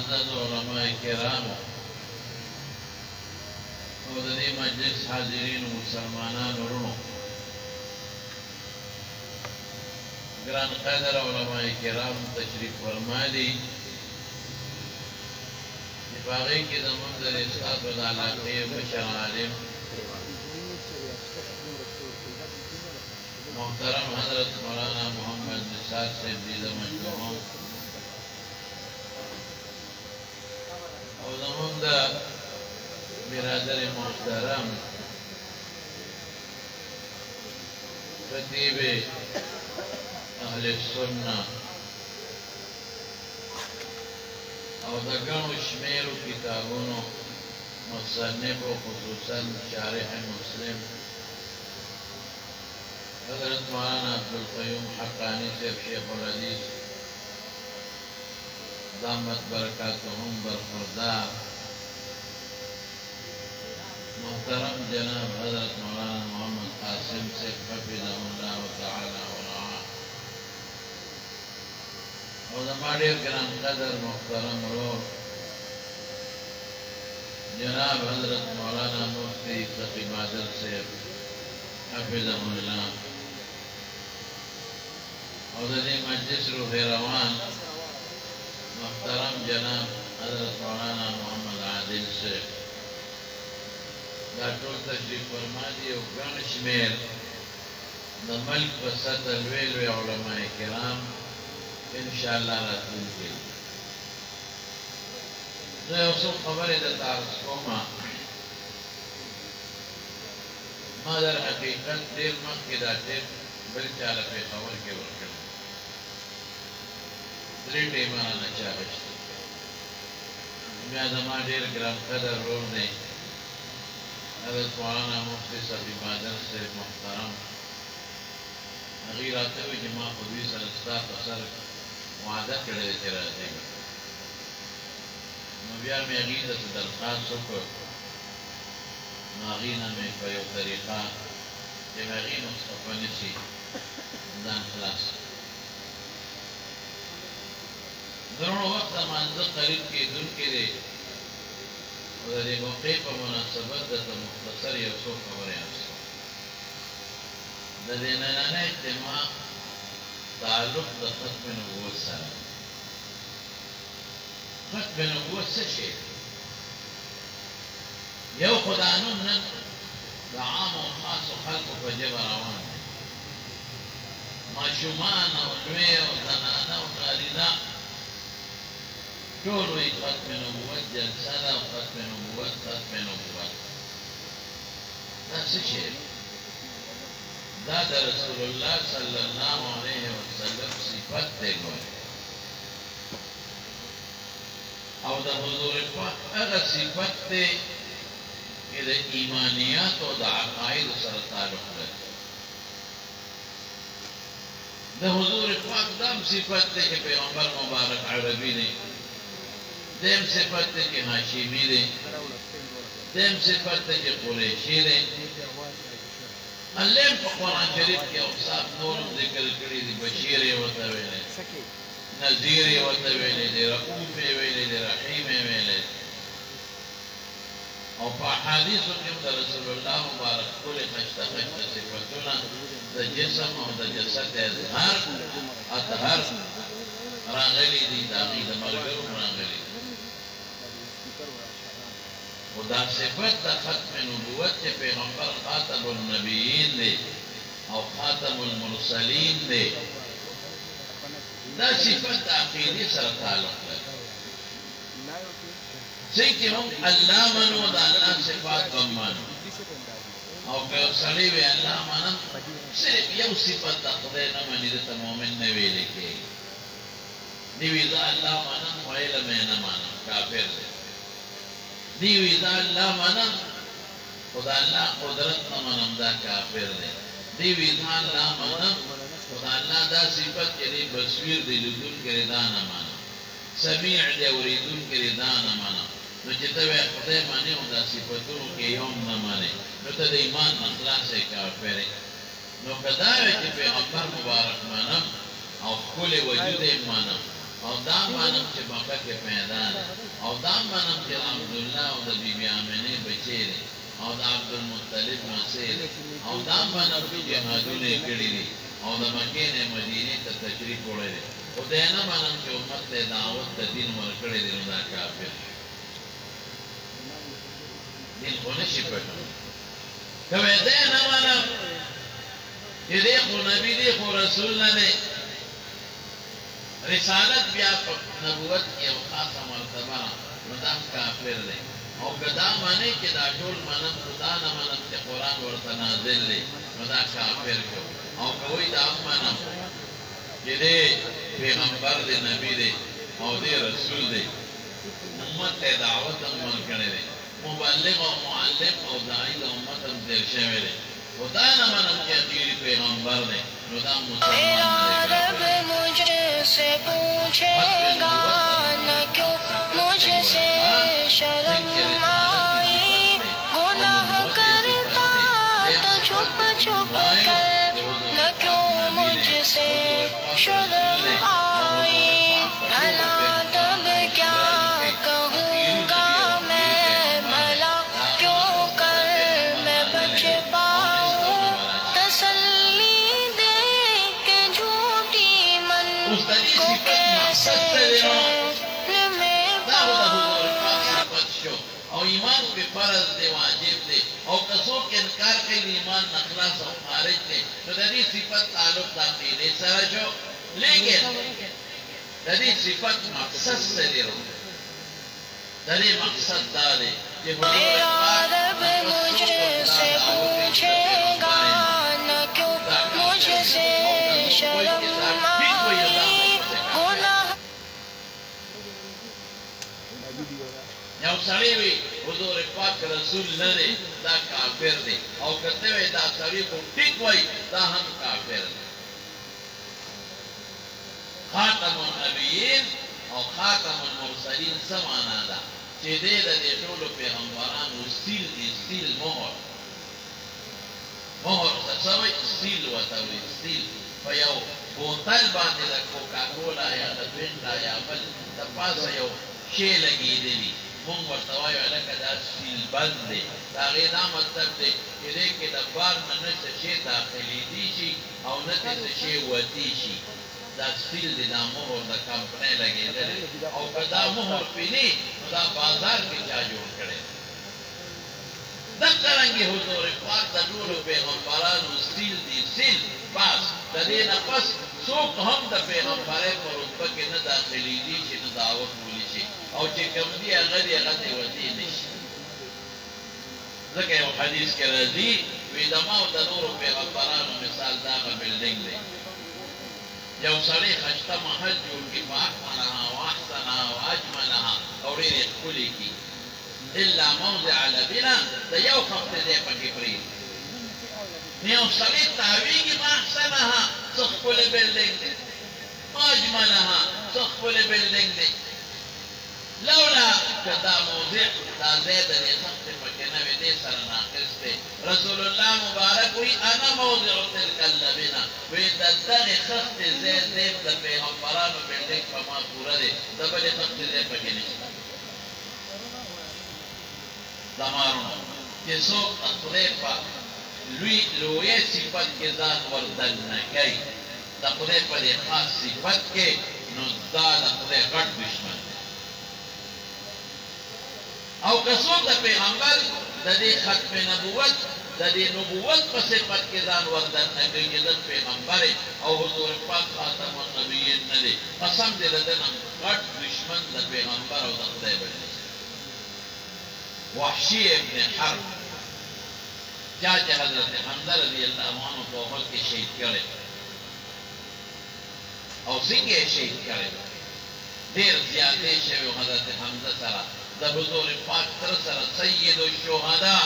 معزز علماء کرام او د دې مجلس حاضرین مسلمانان ورونو گران قدر علماء کرام تشریف فرما دي چې په هغې کې زموږ د ستاسو د علاقې مشر عالم محترم حضرت مولانا محمد نثار صاحب دي زموږ کوم او زموږ د برادر محترم خطیب اهل السنه او د ګڼو شمېرو کتابونو مصنف و خصوصا شارح مسلم حضرت مولانا عبدالقیوم حقانی صاحب شیخ الحدیث دامت برکاتهم برخوردار محترم جناب حضرت مولانا محمد قاسم صاحب حفظه الله تعالی ورعاه او زما ډېر ګران قدر محترم ورور جناب حضرت مولانا مفتی تقی بادل صاحب حفظه الله او د دې مجلس روح روان محترم جناب حضرت مولانا محمد عادل صاحب دا ټول تشریف فرما دي او ګڼ شمېر د ملک په سطح لوی لوی علماء کرام انشاءالله راتلونکي زه یو څو خبرې درته عرض کومه ما در حقیقت ډېر مخکې دا ټیپ بل چا له پېښور کې ورکړی 3 ټیمه رانه چا اخیستی بیا زما ډېر ګران قدر ورور دی حضرت مولانا مفتی صفی بادل صاحب محترم هغې راته وویل چې ما خو دوی سره ستا په سر وعده کړی دی چې راځئ نو بیا مې هغې ته څه درخواست وکړ نو هغې نه مې په یو طریقه چې هغې نه خفه نه شي ځان خلاص درونو وخت لمانځه قریب کېدونکی دی او د دې موقع په مناسبت درته مختصر یو څو خبرې عرض کوم د دې نننی اجتماع تعلق د ختم نبوت سره ختم نبوت څه شی یو خو دا نوم نن د عامو او خاصو خلکو په ژبه روان دی ماشومان او لوی او زنانه او نارینه ټول وایي ختم نبوت جلسه ده او ختم نبوت دا څه شی دا د رسول الله صلی الله علیه وسلم صفت دی ګورئ او د حضور پاک هغه صفت دی چې د ایمانیات او د عقایدو سره تعلق لري د حضور پاک دام صفت دی چې پیغمبر مبارک عربي دی دیم صفت دی چې هاشمي دی دیم صفت دی چې قریشي دی الله په قرآن شریف کې اوصاف نورم ذکر کړي دي بشیر یې ورته ویلی نذیر یې ورته ویلی دی رؤوف یې ویلی دی رحیم یې ویلی او په احادیثو کې هم د رسول الله مبارک ټولې خشته صفتونه د جسم او د جسد اطهر راغلي دي د هغې د ملګرو راغلي دي و دا صفت دا ختم نبوت چې پیغمبر خاتم النبیین دی او خاتم المرسلین دی دا صفت دا عقیدی سره تعلق لري ځکه چې موږ الله منو د الله صفات هم منو او که یو سړی وي الله منم صرف یو صفت د خدای نه مني دته مؤمن نه ویلی کېږي دی وي زه الله منم خو علم یې نه منم کافر دی دیوی دا اللہ منم خدا اللہ قدرت نہ منم دا کافر دے دیوی دا اللہ منم خدا اللہ دا صفت یعنی بصویر دی لدن کے ردا نہ منم سمیع دی وریدن کے ردا نہ منم نو چتوے خدای مانے ہوں دا صفتوں کے یوم نہ مانے نو تا دا ایمان اخلاص کافر ہے نو کداوے چی پیغمبر مبارک منم او کل وجود منم او دا مانم چې مکه کې پیدا ده او دا مانم چې عبدالله او د بیبي آمنې بچی دی او د عبدالمطلب نسې دی او دا مانم چې جهادونه یې کړي دي او د مکې نه مدینې ته تشریف وړی دی خو دی نه مانم چې امت ته دعوت د دین ورکړی دی نو دا کافر دین خو نشي پټولی که وی دی نه مانم چې دی خو نبي دی خو رسول نه دی رسالت بیا نبوت کی او خاصه مرتبه نو دا کافر دی او که دا معنی چې دا ټول منم خدا نه منم چې قرآن ورته نازل دی نو دا کافر شو او که وایي دا هم منم چې دی پیغمبر دی نبی دی او دی رسول دی امت ته دعوت هم ورکړی دی مبلغ او معلم او داعی د امت هم تېر شوی دی خدا نہ منم کہ تیری پیغمبر نے میرا رب مجھ سے پوچھے گا نہ کیوں مجھ سے شرم آئی گناہ کرتا تو چھپ چھپ کر نہ کیوں مجھ سے شرم آئی بھلا تب کیا کہوں گا میں بھلا کیوں کر میں بچ پاؤں تسلی دے کے جھوٹی من کو کیسے شہر میں شو او ایمان پہ فرض دے واجب دے او کسو کے انکار کے ایمان نخلاص او خارج دے تو دادی صفت تعلق داخلے سر جو لیکن دادی صفت مقصد سے دے رو دادی مقصد دارے میرا رب مجھ سے پوچھے گا نہ کیوں مجھ سے شرم آئی گناہ یو سړی وي حضور پاک رسول نه دی دا کافر دی او کته وي دا سړی کو ټیک وای دا هم کافر دی خاتم النبیین او خاتم المرسلین سمانا دا چې دې د دې ټولو پیغمبرانو سیل مهر څه سیل ورته وایي سیل په یو بوتل باندې د کوکاکولا یا د بینډا یا بل د پاسه یو شی لګېدلي مونږ ورته وایو هلکه دا سیل بند دی د هغې دا مطلب دی چې دې کې د بار نه نه څه شی داخلېدي شي او نه ترې څه شی وتي شي دا سیل دی دا مهر د کمپنۍ لګېدلی او که دا مهر پې نه نو دا بازار کې چا جوړ کړی دغه رنګې حضور پاک د ټولو پیغمبرانو سیل دی سیل بس د دې نه پس څوک هم د پیغمبرۍ په رتبه کې نه داخلېدي چې نه دعوت وولی شي او چې کوم دي هغه دي هغه ته وتې نه شي ځکه یو حدیث کې راځي وایي د ما او د نورو پیغمبرانو مثال دغه بلډینګ دی یو سړی خشته محل جوړ کړي فاکملها واحسنها واجملها او ډېرې ښکلې کړي الا موضع لبنه د یو خښته ځای پکې پرېږدي نو یو سړی تاویږي واحسنها څه ښکلی بلډینګ دی واجملها څه ښکلی بلډینګ دی لولا که دا موضع دا ځای د دې خښتې پکې نه وي دې سره ناقص دی رسول الله مبارک وایي انا موضع تلک اللبنه وایي د دغې خښتې ځای دی د پیغمبرانو بلډینګ په ما پوره دی د بلې خښتې ځای پکې نشته دمارونه چې څوک د خدای په لویې صفت کې ځان وردننه کوي د خدای په دې خاص صفت کې نو دا د خدای غټ دشمن دی او که څوک د پیغمبر د دې ختم نبوت د دې نبوت په صفت کې ځان وردننه کوي چې د پیغمبر او حضور پاک خاتم النبیین نه دی قسم دې د ده نه غټ دشمن د پیغمبر او د خدای به دی وحشی ابن حرب چا چې حضرت حمزه رضی الله عنه په احد کې شهید کړی او څنګه یې شهید کړی ډېر زیاتې شوی حضرت حمزه سره د حضور پاک تر سره سید الشهدا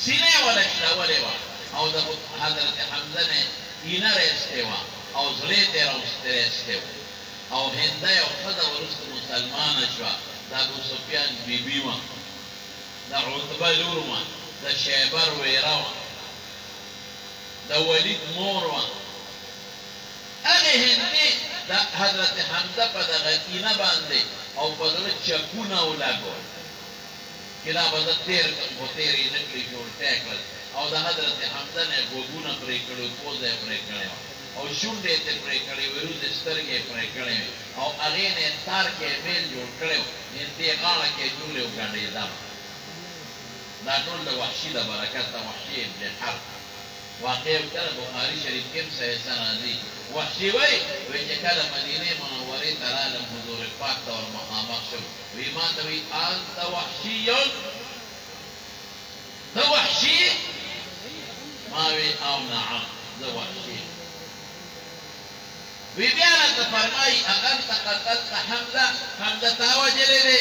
سینه یې ولشلولې وه او د حضرت حمزه نه اینه رایستې وه او زړه یې ترې راوستې و او هنده یو ښځه وروسته مسلمانه شوه د ابو سفیان بیبي وه د عتبه لور وه د شیبر ویره وه د ولید مور وه هغې هندي د دا حضرت حمزه په دغه اینه باندې او په زړه چکونه ولګول چې دا به زه تېر کړم خو تېر یې نه کړي چې الټی کړل او د حضرت حمزه نه یې غوږونه پرې کړي پوزه یې پرې کړې وه او شونډې یې ترې پرې کړې وې روزې سترګې یې پرې کړې وې او هغې نه یې تار کې یې میل جوړ کړی و نږدې غاړه کې یې جوړې وګنډېده دا ټول د وحشي د برکت د وحشي ابن حرب واقع وکړه بخاري شریف کې هم صحیح سند وحشي وایي چې کله مدینې منورې ته رالم حضور پاک ته ور مخامخ شو وی ما ته وی انت وحشي ته وحشي ما وی او نعم زه وحشي وی بیا راته فرمایي انت قتلت حمزه تا وجلی دی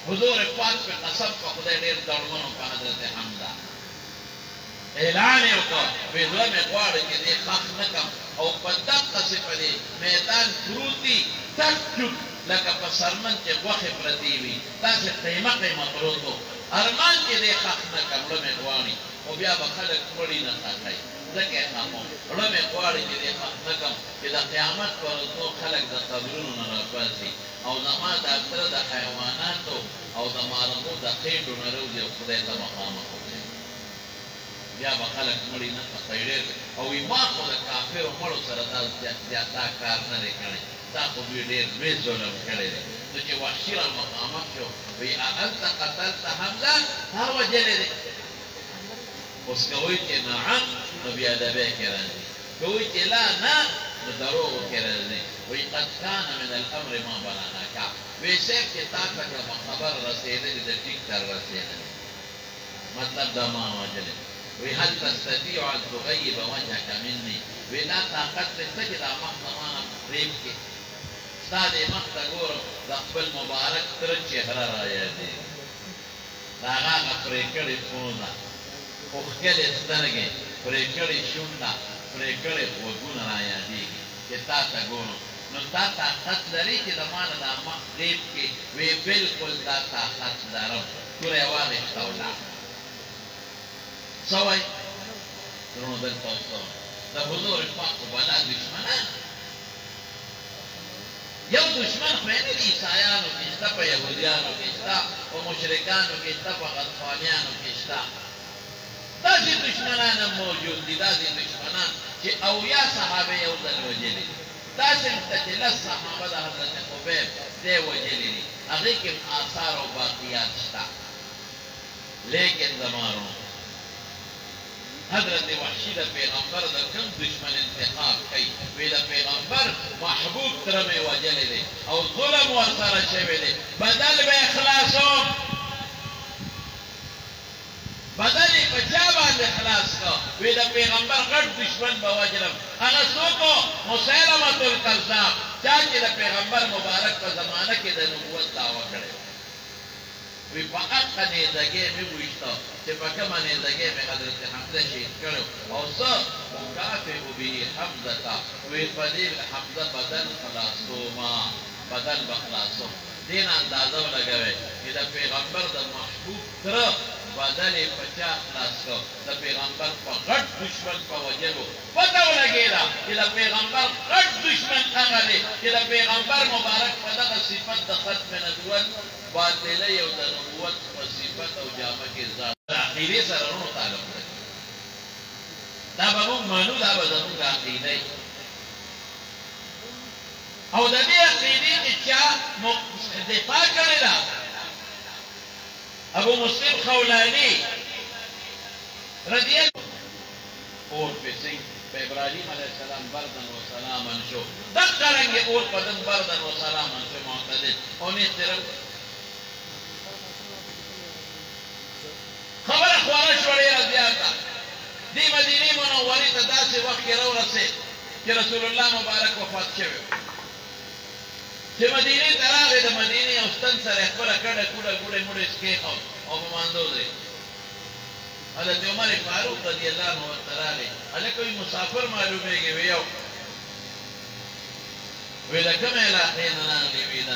حضور پاک په قسم په خدای ډېر دړمن په حضرت حمزه اعلان یې وکړ وی زړه مې غواړي چې دې ښخ نه کړم او په دقسې په دې میدان پروت دي تک چوک لکه په سرمن چې غوښې پرتې وي داسې قیمه قیمه پروت و ارمان چې دې ښخ نه کړم زړه مې غواړي خو بیا به خلک مړي نه ښخوي ځکه یې ښخوم زړه مې غواړي چې دې ښخ نه کړم چې د قیامت په ورځ نور خلک د قبرونو نه راپاڅي او زما ډاکټره د حیواناتو او د مارغو د خېټو نه روځي او خدای ته مخامخ وکړي بیا به خلک مړي نه ښخوي ډېر او وي ما خو د کافرو مړو سره دا کار نه دی کړی دا خو دوی ډېر لوی ظلم کړی دی نو چې وحشي را مخامخ شو وی انت قتلت حمزه تا وجلی دی اوس که وایي چې نعم نو بیا ادبی کې راځي که وایي چې لا نه نو دروغو کې راځي وی قد کان من الامر ما بلغناک وی صاحب چې تا ته کومه خبر رسېدلې د ټیک تر رسېدلې مطلب دا ما وجلی وی هل تستطيع ان تغيب وجهك مني وی لا طاقت نشته چې دا مخ نه مانه پرېږ کړې ستا دې مخ ته ګورم د خپل مبارک تره چهره رایادېږي د هغه هغه پرې کړې پوزه اوښکلې سترګې پرې کړې شونډه پرې کړې غوږونه رایادېږي چې تا ته ګورم نو تا طاقت لري چې د ما نه دا مخ پرېږ کړې وی بلکل دا طاقت لرم توره یې واغېسته ولاړ څه وایي درونو دلته اوسه د حضور پاک بلا دشمنان یو دشمن خو یې نه دي عیسایانو کې شته په یهودیانو کې شته په مشرکانو کې شته په غطفانیانو کې شته داسې دشمنان هم موجود دي داسې دشمنان چې اویا صحابه یو ځل وجلي داسې هم شته چې لس صحابه د حضرت خبیب دی وجلي دي هغې کې هم آثار او باقیات شته لیکن زمانو حضرت وحشی د پیغمبر د کوم دشمن انتخاب کوي وی د پیغمبر محبوب تره مې وجلی دی او ظلم ورسره شوی دی بدل به اخلاصوم بدل یې په چا باندې خلاص کړه وی د پیغمبر غټ دشمن به وجلم هغه څوک و مسیلمة الکذاب چا چې د پیغمبر مبارک په زمانه کې د نبوت دعوه کړې وی په حقه نیزګۍ مې وویشته چې په کومه نیزګۍ مې حضرت حمزه شهید کړی او زه مکافئ به حمزه وی په دې حمزه بدن خلاصوما بدن به خلاصوم دې نه اندازه ولګوئ چې د پیغمبر د محبوب تره بدن یې په چا خلاص کړ د پیغمبر په غټ دشمن په وجلو پته ولګېده چې د پیغمبر غټ دشمن هغه دی چې د پیغمبر مبارک په دغه صفت د ختم نبوت باطلی او د نبوت په صفت او جامه کې ځان د عقیدې سره ورونو تعلق لري دا به موږ منو دا به زموږ عقیده او د دې عقیدې چې چا دفاع کړې ده ابو مسلم خولاني رضی الله اور پسې په ابراهیم علیه السلام بردن و سلاما شو دغه رنګ اور پدن بردن و سلاما شو معتدل او نه طرف خبره خواره شوه ډېره زیاته دې مدینې منورې ته داسې وخت کې راورسېد چې رسول الله مبارک وفات شوی چې مدینې ته راغی د مدینې یو ستن سره یې خپله کډه کوډه ګوډې موډې کېښود او په مانځو دی حضرت عمر فاروق رضی الله عنه ورته راغی هلکه وایي مسافر معلومېږي وی یو وی د کومې علاقې نه راغلې وی د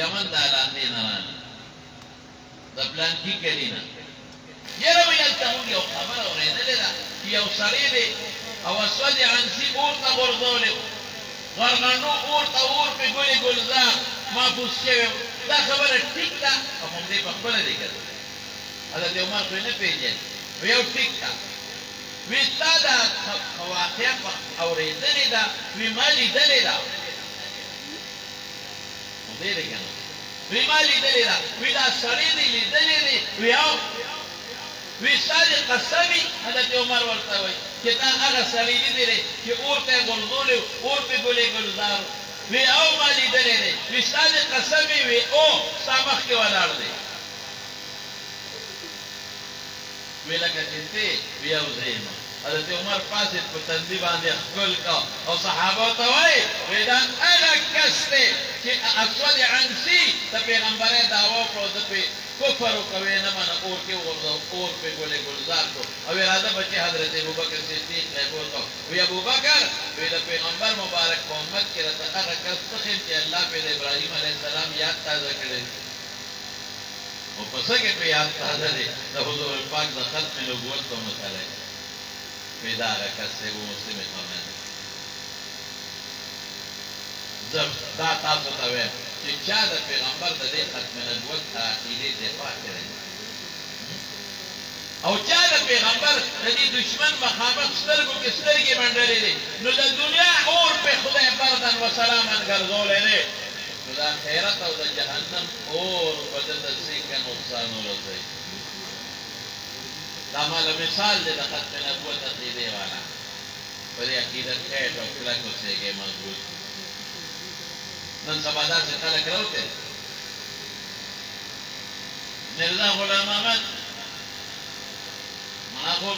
یمن د علاقې نه راغلې د پلانکي کلي نه یاره وی هلته موږ یو خبره اورېدلې ده چې یو سړی دی او اسود عنسی اور تا غرزولی غرغنو اور تا اور پی گلی گلزار محفوظ شوی دا خبر ٹھیک تا هم دی پخبر دی کرد حضرت عمر کوئی نپیجن ویو ٹھیک تا ویستا دا واقعا اوری دلی دا وی مالی دلی دا دیده کنو وی مالی دلی دا وی دا سری دی دلی دی وی آو وی ساری قسمی حضرت عمر ورطا وی کہ تا اگا سری دی دی کہ اور تے گلزولی اور پی گلی گلزارو وی آو مالی دلی دی وی ساری قسمی وی او سامخ کے والار دی وی لکا چنتی وی او زیمہ حضرت عمر پاس پر تندی باندے خکل کا اور صحابہ توائی ویدان اگا کستے کہ اسود عنسی تا پیغمبر دعوی پر دا پی کفر و کوئی نمان اور کے اور پہ گولے گلزار کو او ارادہ بچے حضرت ابو بکر صدیق لے بولتا وی ابو بکر وی دا پیغمبر مبارک محمد کے رتا اگا کستخیم کہ اللہ پہ ابراہیم علیہ السلام یاد تازہ کرے وہ پسکے پہ یاد تازہ دے دا حضور پاک دا ختم نبوت کو مسئلہ پیدا آگا کسے وہ مسلم خواہن جب دا تاسو تاوے کہ چاہ دا پیغمبر دا دے ختم نبوت تا عقیدے دفاع کریں او چاہ دا پیغمبر دا دی دشمن مخامت سترگو کی سترگی بندرے دے نو دا دنیا اور پہ خدا بردن و سلامن گرزو لے دے نو دا خیرت او دا جہنم اور بدل دا سیکن نقصانو رسے دا مالا مثال دے دا ختم نبوت عقیدے والا بڑی عقیدت خیٹ اور کلک اسے گئے مضبوط نن سبادار سے خلق روتے مرزا غلام احمد مناخور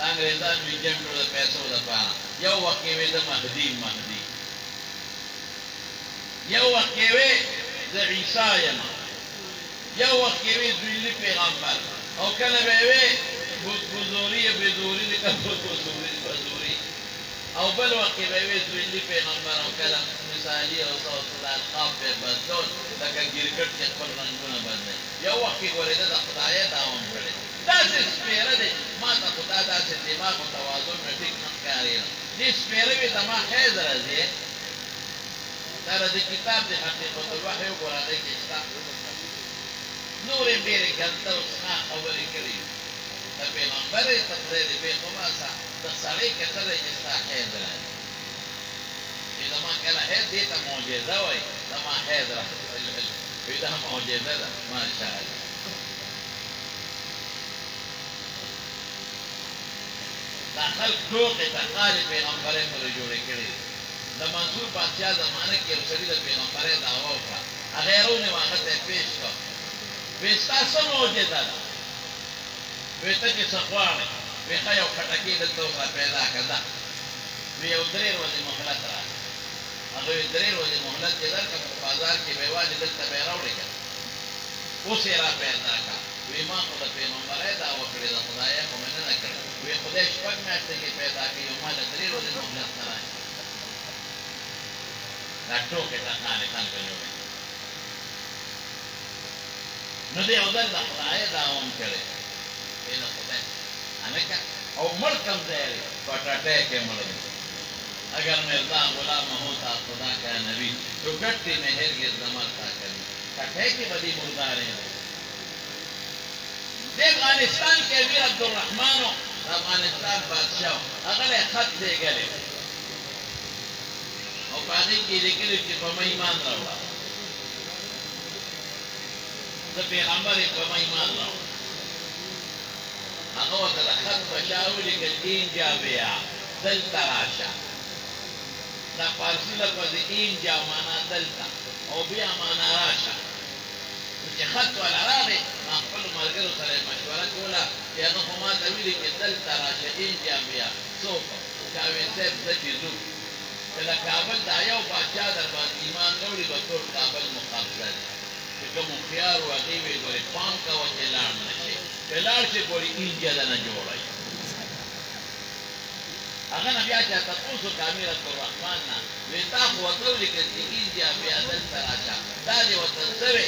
انگریزان ویجن ٹو دا پیسو دا پانا یو وقیوے دا مہدی یو وقیوے دا عیسیٰ یما یو وقیوے دویلی پیغمبر او کل بیوے بزوری بیزوری لکا بزوری او بل وقی بیوے دویلی پیغمبر او کل مثالی او صوت القاب پہ بدلون لکا گرگٹ کے خبر رنگونا بدلے یو وقی گوریده دا خدایه داون کرده دا سے سپیره ده ما تا خدا دا سے دماغ و توازن میں ٹک نمکاری دی سپیره بی تا ما خیز رازیه دا رازی کتاب دی حقیقت الوحی و گوراده کشتا نور بیره گلتا و سخان خبری کری دا پیغمبر تقریر بے خماسا دا سالی کتر جستا خیز رازی دا ما کلا حید دیتا موجزه وی دا ما حید رازی ویدہ موجزہ دا ماشاءاللہ دا خلق ٹوک اتقال پیغمبر پر جوڑے کرے دا منصور بادشاہ زمانہ کی ارسلی دا پیغمبر دعویٰ کا اغیروں نے واقعت پیش کا ویستا سن موجزہ دا ویستا کی سخوان ویخا یو کھٹکی دلتا اسرا پیدا کردا ویو دریر وزی محلت را اگر دریر وزی محلت جدر کا بازار کی بیوانی دلتا بیراوڑی کر اسی را پیدا کا ویما خدا پیغمبر دعویٰ کرے دا خدایہ کو میں نہ کرے وی خدای شپک میاشتے کی پیدا کی یو مال دریر وزی محلت نرائے دا ٹوکے تا خانے خان کنیو گئے نو دے ادھر دا خدایہ دعوام کرے اینا خدای انکا او ملکم زیرے پٹاٹے کے ملک اگر مرزا غلام ہوتا خدا کا نبی تو گٹی میں ہرگز زمر تھا کریں کٹھے کی بدی مردارے ہیں دے افغانستان کے امیر عبدالرحمن افغانستان بادشاہ اگلے خط دے گلے اور پاکی کی لکلی کی پما ایمان رہا تو پیغمبر پما ایمان رہا اگو تر خط بشاو لکل این جا بیا دل تراشا دا پارسی لفظ این جا مانا دلتا او بیا مانا راشا چه خط والا راغی ما خپل ملګرو سره مشوره کوله چې هغه خو ما ته ویلي چې دلته راشه اینجا بیا څوک کاوې صاحب زه چې ځو چې د کابل دا یو باچا در باندې ایمان راوړي به ټول کابل مقابله دی چې کوم هوښیار و هغې ویې ګورې پام کوه چې لاړ نه شي چې لاړ شي ګورې اینجا دنه جوړه هغه نه بیا چا تپوس وکړه امیر عبدالرحمن نه وی تا خو ورته ولیکل چې اینجا بیا دلته راشه دا دې ورته څه وی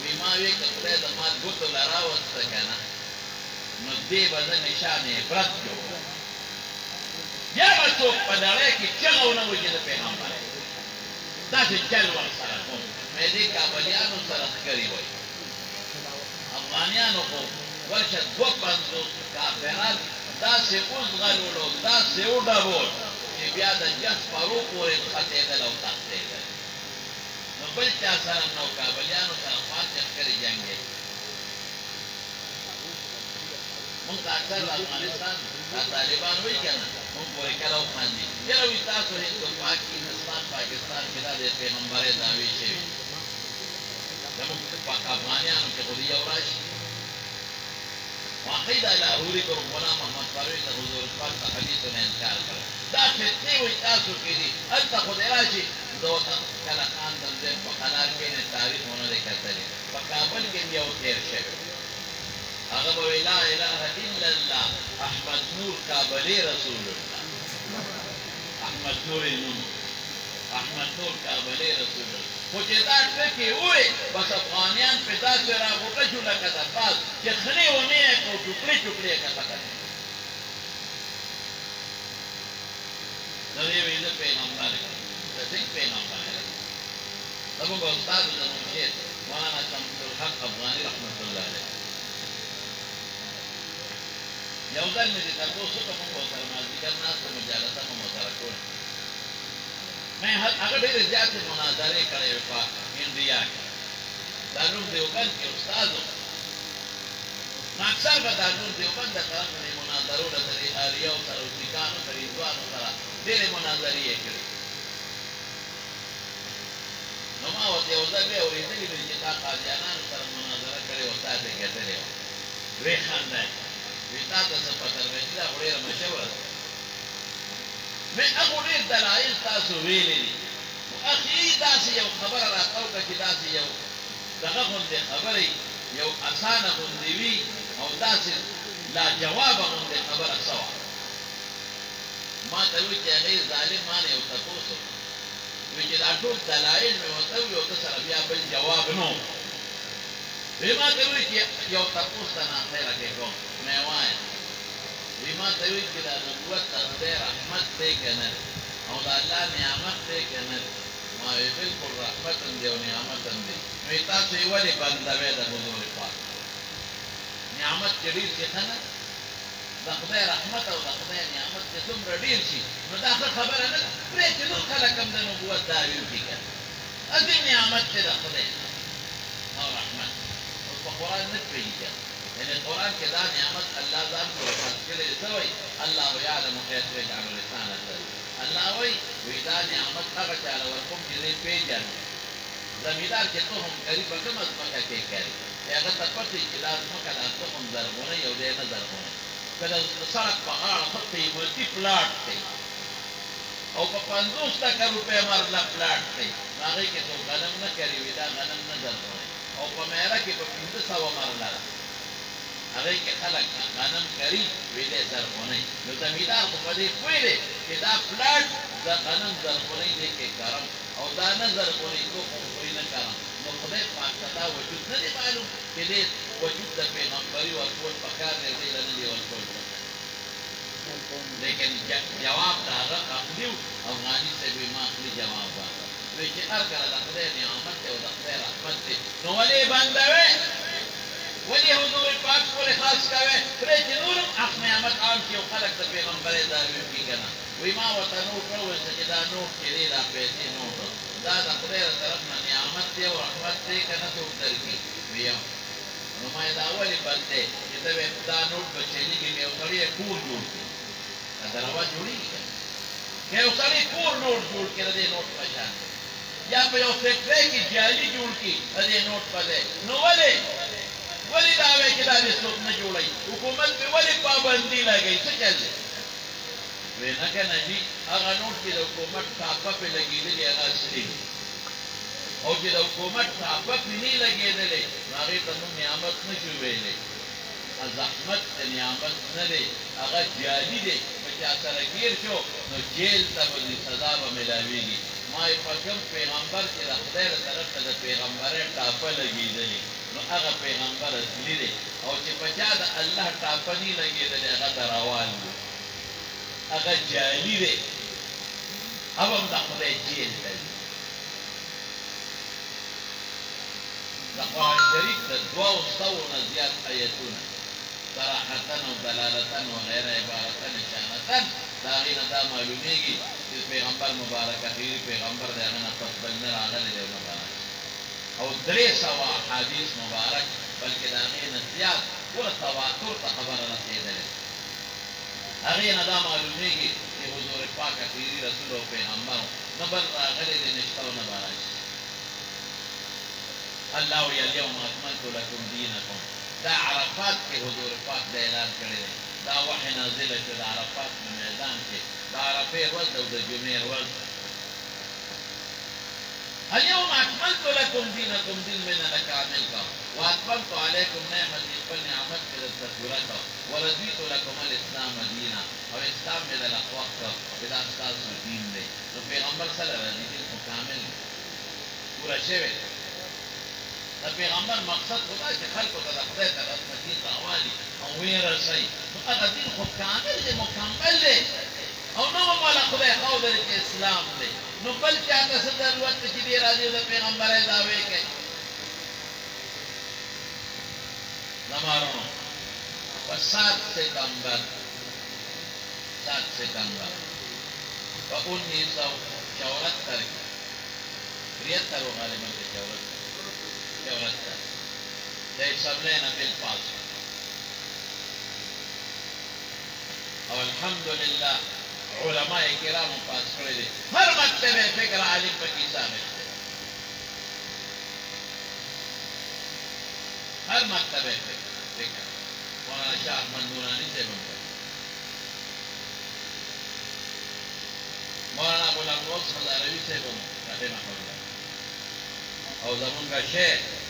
بیماوی که خدای دا ما گوتو لراوسته کنه نو دی بزا نشان عبرت جو بیا به څوک په نړۍ کې چغه ونه وکړي د پیغمبر داسې چل ورسره کوم مې دې کابلیانو سره ښکري وایي افغانیانو خو ورشه 250 کافران داسې وزغلولو داسې وډبول چې بیا د جس پرو پورې ختېدل او تښتېدل نو بل چا سره نو کابلیانو سره خاص ښکري جنګېد مونږ ته اکثر د افغانستان دا طالبان وایي که نه مونږ پورې کله وخاندي یاره وایي تاسو هندوستان پاکستان کې دا د پیغمبرۍ دعوې شوي زموږ افغانیانو کې خو د یو راشي واقعي دا لاهوري کو غلام محمد فاروق د حضور پاک د حدیثونو انکار کړی دا فتنې وایي تاسو کې دي هلته خو دې راشي زه ورته کله خاندم زه په قلار کې نه تاریخ ونه دی کتلی په کابل کې یو تېر شوی هغه به وایي لا اله الا الله احمد نور کابلي رسول الله احمد نور نوم احمد نور کابلي رسول الله خو چې دا ټکې ووایي بس افغانیان پې داسې راغوټه شو لکه د باز چې خنې ونې یې کړو ټوکړې ټوکړې یې کته کړې نو دې وایي زه پیغمبر یم زه څنګه پیغمبر یم زموږ استاد زموږ شیخ مولانا شمس الحق افغاني رحمت الله علیه یو ځل مې دې تپوس وکړه موږ ورسره مازدیګر ناستو مجالسه مو ورسره کوله هغه ډېرې زیاتې مناظرې کړې وې په انډیا کې دارالعلوم دیوبند کې استاد و نو اکثر به دارالعلوم دیوبند د طرف نه مناظرو له سره اریاو سره او سیکانو سره هندوانو سره ډېرې مناظرې یې کړې نو ما ورته یو ځل بیا اورېدلي وې چې تا قاضیانانو سره مناظره کړې وه تا ترې کتلې وه ویې خندل وی تا ته څه پته لګي دا خو ډېره مشهوره ده مې هغو ډېر دلایل تاسو ویلي دي خو اخري داسې یو خبره راته وکړه چې داسې یو دغه غوندې خبرې یو اسانه غوندې وي او داسې لاجوابه غوندې خبره څه وه ما ته وایي چې هغې ظالم ما نه یو تپوس وکړ وایي چې دا ټول دلایل مې ورته ووي او ده سره بیا بل جواب نه و وی ما ته وایي چې یو تپوس ته ناخیره کې کوم مې وایم وی ما ته وایي چې دا نبوت د خدای رحمت دی که نه او د الله نعمت دی که نه ما وی بلکل رحمت هم دی او نعمت هم دی وی تاسو یې ولې بندوئ د حضور پاک نعمت چې ډېر شي ښه نه د خدای رحمت او د خدای نعمت چې څومره ډېر شي نو دا ښه خبره نه ده پرې چې نور خلک هم د نبوت دعوې وکړي که نه عظیم نعمت دی د خدای او رحمت اوس په قرآن نه پوهېږي یعنی قرآن کې دا نعمت الله ځان پورې خاص کړی دی څه وایي الله یعلم حیث یجعل رسالته الله وایي وایي دا نعمت هغه چاله ورکوم چې دی پېژني زمیندار چې تخم کري په کومه ځمکه کې کري هغه ته پته چې دا ځمکه دا تخم زرغونی او دی نه زرغونی که د سړک په غاړه ښه قیمتي پلاټ دی او په 50 روپۍ مرله پلاټ دی نو هغې کې څوک غنم نه کري وي دا غنم نه زرغونی او په میره کې په 500 مرله ده هغې کې خلک غنم کري وی دی زرغونی نو زمیندار خو په دې پوه دی چې دا پلاټ د غنم زرغونی دی کې کرم او دا نه زرغونی څوک هم خوري نه کرم نو خدای پاک ته دا وجود نه دی معلوم چې دې وجود د پیغمبري ورکول پکار دی دې له نه دی ورکول لیکن جواب د هغه عقلي و افغاني صاحب ما عقلي جواب واخله وایي چې هر کله د خدای نعمت دی او د خدای رحمت دی نو ولې بندوئ ولې حضور پاک پورې خاص کوئ پرې چې نور هم حق نعمت عام کړي او خلک د پیغمبرۍ دعوې وکړي که نه وایي ما ورته نور کړه وایي چې دا نوټ چې دی دا پیسې نوټ دا د خدای له طرف نه نعمت دی او رحمت دی که نه څوک درکړي ویم نو ما یې دا ولې بند دی چې ته وایې دا نوټ به چلېږي که یو سړی یې کور جوړ کړي دا دروا جوړېږي که که یو سړی کور نوټ جوړ کړي د دې نوټ په شان دی یا په یو فیکټرۍ کې جالي جوړ کړي د دې نوټ په ځای نو ولې ولې دا وایي چې دا دې څوک نه جوړوي حکومت پې ولې پابندي لګوي څه چل دی وی نه که نه جي هغه نوټ چې د حکومت ټاپه پې لګېدلې هغه اصلي دي او چې د حکومت ټاپه پې نه لګېدلې نو هغې ته موږ نعمت نه شو ویلی زحمت د نعمت نه دی هغه جالي دی که چا سره ګیر شو نو جیل ته به سزا به میلاوېږي ما یې په کوم پیغمبر چې د خدای له طرف ته د پیغمبرۍ ټاپه لګېدلې نو هغه پیغمبر اصلي دی او چې په چا د الله ټاپه نه لګېدلې هغه د روان دی اگر جالی دے اب ہم دا خدای جیل تلی دا قرآن شریف دا دعا سو نزیاد آیتون صراحتاً و دلالتاً و غیر عبارتاً اشانتاً داغین دا معلومی گی کہ پیغمبر مبارک اخیری پیغمبر دے اغنى پس بلنر آغل دے مبارک او درے سوا حدیث مبارک بلکہ داغین زیاد پورا تواتر تا خبر رسیدلے اغین دا معلومی گی کہ حضور پاک اخیری رسول و پیغمبر نبل آغل دے نشتہ و نبارک اللہ یلیوم اکملت لکم دینکم دا عرفات کے حضور پاک دا اعلان کرے دے دا وحی نازل شد عرفات میں میدان کے دا عرفے ورد دا جمعیر ورد اليوم اکملت لکم دینکم دین میں نلک عامل کا واتممت علیکم نعمت پر نعمت کے دا پورا کا ورضیت لکم الاسلام دینا اور اسلام میں دا لقوق کا بدا استاذ دین دے تو پیغمبر صلی اللہ علیہ دین کو کامل پورا شوے دا پیغمبر مقصد خدا کہ خلق کو تدخلے تغذ مدین تاوالی او ویر رسائی تو اگر دین خود کامل دے مکمل دے او نو مولا خدا خود دے کہ اسلام دے نو بل چاہتا سے ضرورت کی دی راضی دا پیغمبر ہے دعوے کے نماروں و 7 ستمبر و 1974 73 غالباً کے 74 دے اسمبلینا بالپاس اور الحمدللہ علماء کرام پاس کرے دے ہر مکتب فکر عالم پکی سامل دے ہر مکتب فکر مولانا شاہ احمد نورانی سے بنتا مولانا غلام روز مزاروی سے بنتا رحمہ اللہ اور زمان کا شہر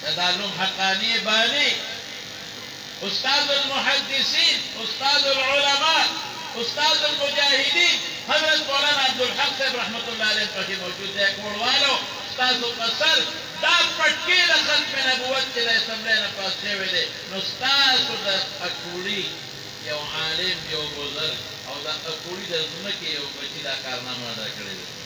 تدالم حقانی بانی استاذ المحدثین استاذ العلماء استاذ المجاہدین حضرت مولانا عبدالحق صاحب رحمت اللہ علیہ پر موجود ہے کوڑوالو استاذ قصر دا پٹکی دا خلق نبوت کے دا اسمبلینا پاس شوے دے نو استاذ دا اکوڑی یو عالم یو بزرگ او دا اکوڑی دا زمکی یو بچی دا کارنامہ دا کردے دے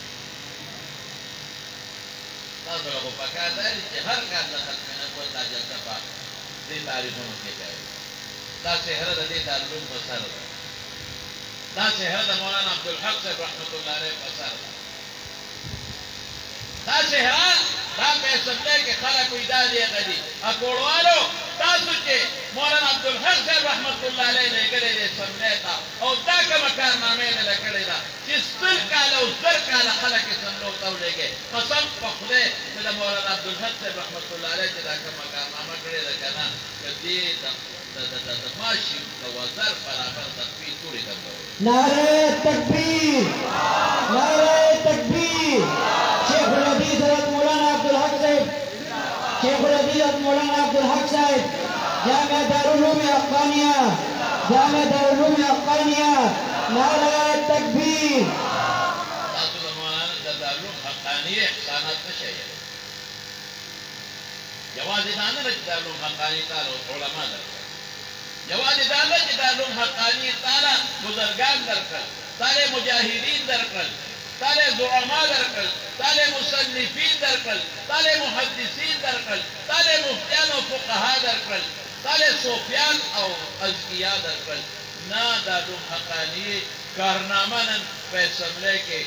تاسو له پکار دی چې هر کار د خلق نبوت دا جلسه په دې تاریخونو کې کوي دا چهره د دې تعلق په سر ده دا چهره د مولانا عبدالحق صاحب رحمت الله علیه په سر ده دا چهره دا په اسمبلی کې خلک وي دا دی غدي اکوړوالو تاسو چې مولانا عبدالحق صاحب رحمت الله علیه لګړې دې اسمبلی ته او دا کومه کارنامې نه لګړې ده چې 100 کاله او 100 کاله خلک اسمبلی ته ولېږي قسم په خدای چې د مولانا عبدالحق صاحب رحمت الله علیه چې دا کومه کارنامه کړې ده که نه که دې د ماشي د وزر برابر تخفیف پورې درلود نعرہ تکبیر نعرہ تکبیر شیخ الحدیث حضرت مولانا عبدالحق صاحب شیخ الحدیث حضرت مولانا عبدالحق صاحب جامع دارالعلوم افغانیہ جامع دارالعلوم افغانیہ نعرہ تکبیر تاسو د مولانا د دارالعلوم حقانیه احسانات نشئ یوازې دا نه چې دارالعلوم حقاني تعالی علما درکړل یوازې دا نه چې دارالعلوم حقاني تعالی بزرګان درکړل تعالی مجاهدین درکړل تعالی زعما درکړل تعالی مصنفین درکړل تعالی محدثین درکړل تعالی مفتیان او فقها درکړل تعالی صوفیان او اذکیا درکړل نه دارالعلوم حقاني کارنامه نن په اسمبلی کې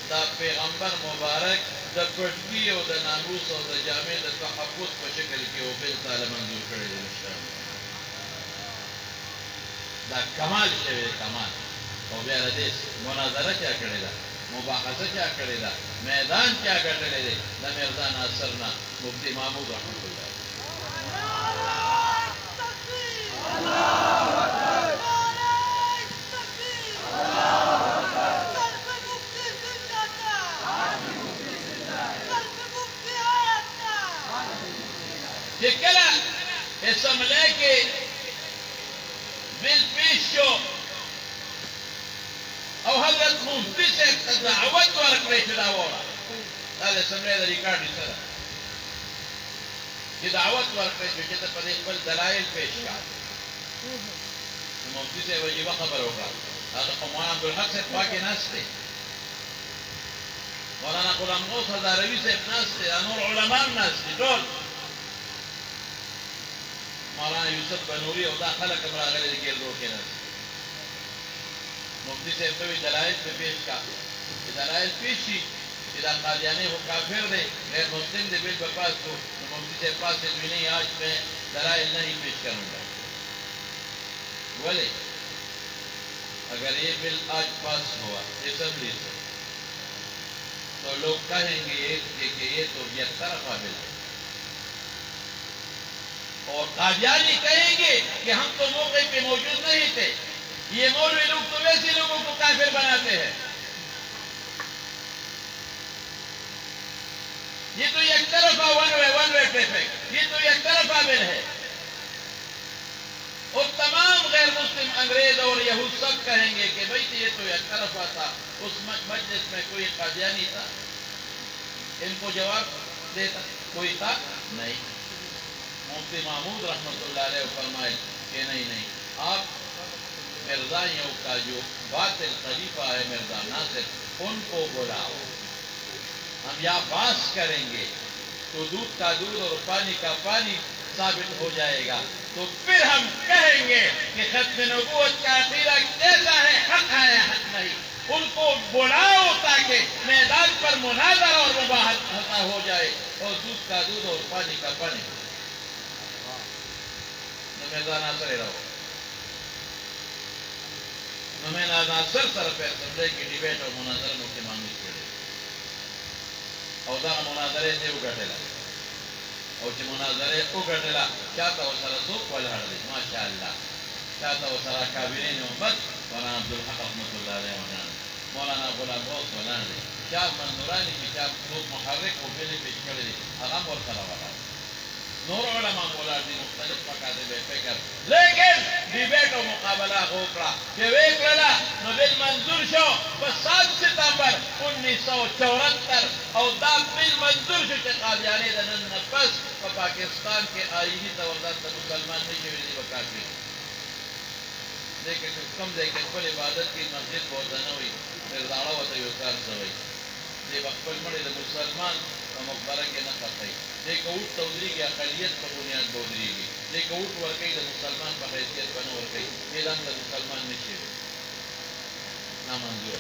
دا پیغمبر مبارک د پټکی او د ناموس او د جامع د تحفظ په شکل کې او بل تعالی منظور کړی دی دا کمال شوی کمال او بیا د دې مناظره چا کړې ده مباحثه چا کړې ده میدان چا ګټلی دی د مرزا ناصر نه مفتی محمود رحمت الله کہ کلا اسمبلی کے بل پیش شو او حضرت مفتی سے دعوت ورکړی چې دا ووړه دا د اسمبلی د ریکارډ حصه ده چې دعوت ورکړی شو چې ته په دې خپل دلایل پیش کړه مفتی صاحب عجیبه خبره وکړه مولانا عبدالحق سے پاکی ناستے مولانا غلام غوث ہزاروی سے ناستے انور علماء ناستے دول مولانا یوسف بنوری او دا خلق امرا غلی گیر دو کے ناستے مفتی سے توی دلائل پہ پیش کا دلائل پیشی اذا قادیانی ہو کافر دے غیر مسلم دے بل بپاس کو مفتی سے پاس سے نہیں آج میں دلائل نہیں پیش کروں گا بولے اگر یہ بل آج پاس ہوا اسمبلی سے تو لوگ کہیں گے کہ یہ تو یک طرفہ بل ہے اور قادیانی کہیں گے کہ ہم تو موقع پہ موجود نہیں تھے یہ مولوی لوگ تو ویسے لوگوں کو کافر بناتے ہیں یہ تو یک طرفہ ون وے ٹریفک یہ تو یک طرفہ بل ہے اور تمام غیر مسلم انگریز اور یہود سب کہیں گے کہ بھئی یہ تو یک طرفہ تھا اس مجلس میں کوئی قادیانی تھا ان کو جواب دیتا کوئی تھا نہیں مفتی محمود رحمت اللہ علیہ فرمائے کہ نہیں آپ مرزائیوں کا جو باطل خلیفہ ہے مرزا ناصر ان کو بلاؤ ہم یا باس کریں گے تو دودھ کا دودھ اور پانی کا پانی ثابت ہو جائے گا تو پھر ہم کہیں گے کہ ختم نبوت کا عقیدہ کیسا ہے حق ہے یا حق نہیں ان کو بلاؤ تاکہ میدان پر مناظرہ اور مباحثہ ہو جائے اور دودھ کا دودھ اور پانی کا پانی مرزا ناصر رہو میں ناصر سر پہ سمجھے کہ ڈیبیٹ اور مناظرہ مفتی محمود کرے اور دا مناظرے سے اگٹلا اور چی مناظرے اگٹلا چاہتا وہ سر سوک والہر دی ماشاءاللہ چاہتا وہ سر کابرین امت مولانا عبدالحق رحمت اللہ علیہ مولانا غلام غوث ولان دی چاہ منظورانی کی چاہ سوک محرک کو پہلے پیش کر دی اغام اور سر والا نور علماء مولا دی مختلف مقاصد بے فکر لیکن ڈیبیٹ و مقابلہ ہوکرا کہ ویک للا نبیل منظور شو بس 7 ستمبر 1974 او دا بل منظور شو چه قادیانی دنن نفس و پاکستان کے آئینی توردان دا مسلمان نہیں ویدی بکاکی لیکن کم دیکھیں کل عبادت کی مسجد بہتنوی پھر دارا و تیوکار سوئی دی بخبل مڑی دا مسلمان و مقبرہ کے نقص ہے دیکھ اوٹ تودری کی اقلیت پر بنیاد بودری گی دیکھ اوٹ ورکی دا مسلمان پر حیثیت بنا ورکی میدان دا مسلمان نشے نا منظور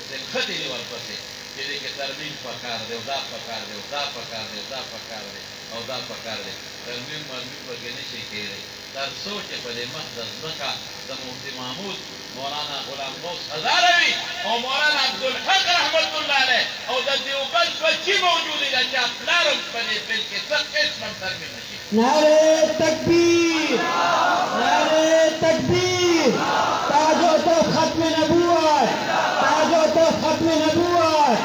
دل خطی دی ورپسے کہ دیکھ ترمیم پکار دے دا پکار دے دا پکار دے دا پکار دے او دا پکار دے ترمیم مرمیم پر نشے کے رہے در سوچ پدے محضر مکا دا مفتی محمود مولانا غلام غوث ہزاروی اور مولانا عبدالحق رحمت اللہ علیہ اور دا دیوبند بچی موجودی دا چاپ لارم پدے بل کے سب اسم ترمیم نشے نعرہ تکبیر نعرہ تکبیر تاج و تو ختم نبوت تاج و تو ختم نبوت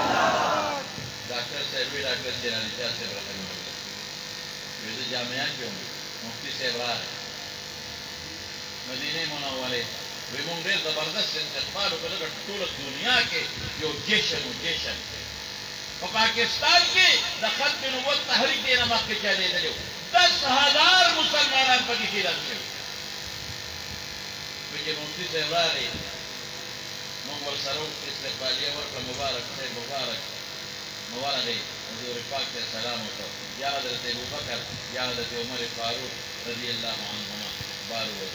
ڈاکٹر صاحبی ڈاکٹر جنانی شاہ صاحب رحمہ اللہ ویدو جامعہ کیوں مفتی صاحب رہا ہے مدینہ منورے وی مونگ دیر زبردست انتقال کو لگا طول دنیا کے جو جیشن و پاکستان کی دا ختم نبوت تحریک دینا مقی چاہنے دلیو 10,000 مسلمانان پا کسی رکھے ویجے مفتی سے رہے مونگ والسروک استقبالیہ ورکا مبارک ہے حضور پاک کے سلام ہوتا یا حضرت ابو بکر یا حضرت عمر فاروق رضی اللہ عنہما بارو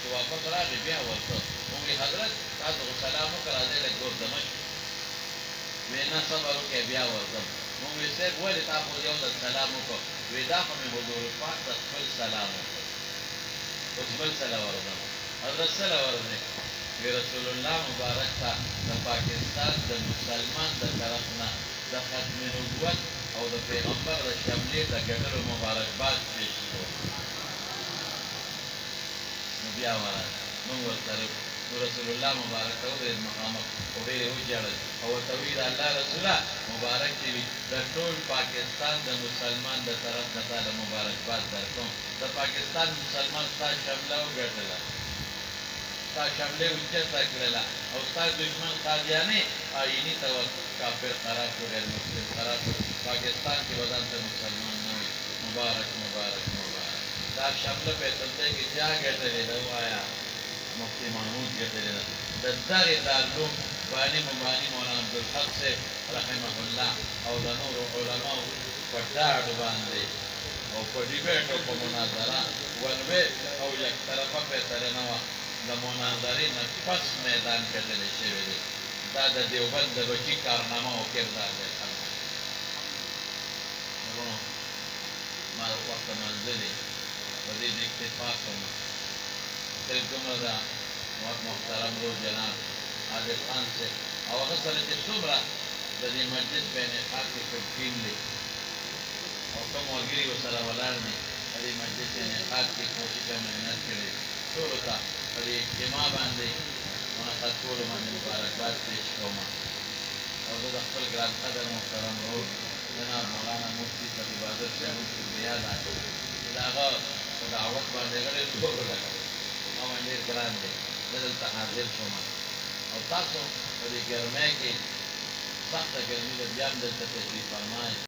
تو واپس را دی بیا ورطا مونگی حضرت تاسو سلامو کرا دے لگ گور دمشق وینا صبرو کے بیا ورطا مونگی سیب ویلی تاپو دیو دا سلامو کو ویدا خمی حضور پاک دا خبل سلامو کو خبل سلام ورطا حضرت سلام ورطا وی رسول اللہ مبارک تا دا پاکستان دا مسلمان دا طرفنا دا ختم نبوت او دا پیغمبر دا شملی دا گدر مبارک باد پیش کو بیا والا نور طرف رسول اللہ مبارک تو دے مقام او دے ہو جڑ او توحید اللہ رسول مبارک دی دا ټول پاکستان دا مسلمان دا طرف نتا مبارک باد درکو دا پاکستان مسلمان تا شامل او ګټلا تا شامل او چتا کړلا او تا دشمن قادیانی آئینی تو کافر قرار کو غیر مسلم قرار کو پاکستان کی وطن سے مسلمان نہ مبارک مبارک مبارک دا شامل پہ چلتے کہ کیا کہتے ہیں دو آیا مفتی محمود کہتے ہیں ددار تعلم بانی مبانی مولانا عبدالحق سے رحمہ اللہ او دنور علماء پٹاڑ باندے او پڈیبیٹو پا مناظرہ ونوے او یک طرفہ پیترنوا دا مناظرین پس میدان کتلے شوے دے دا دا دیوبند دا بچی کارنامہ او کردار دے ما وقت منزلی بدید اکتفاق کرنا پھر جمعہ دا محترم رو جناب عادل خان سے او اغسر چی صبرا دا دی مجلس بین خاک کی کبکین لی او کم وگری و سر ولارنی دی مجلس بین خاک کی کوشش محنت کرے شروع تا دی اجتماع باندے منعقد کول باندې مبارکباد پیش کوم او زه د خپل ګران قدر محترم ورور جناب مولانا مفتی طبیب عادل صاحب شکریه ادا کوم چې د هغه په دعوت باندې ډېر زور ولګوي ما باندې ډېر ګران دی زه دلته حاضر شوم او تاسو په دې ګرمۍ کې سخته ګرمي ده بیا هم دلته تشریف فرمایئ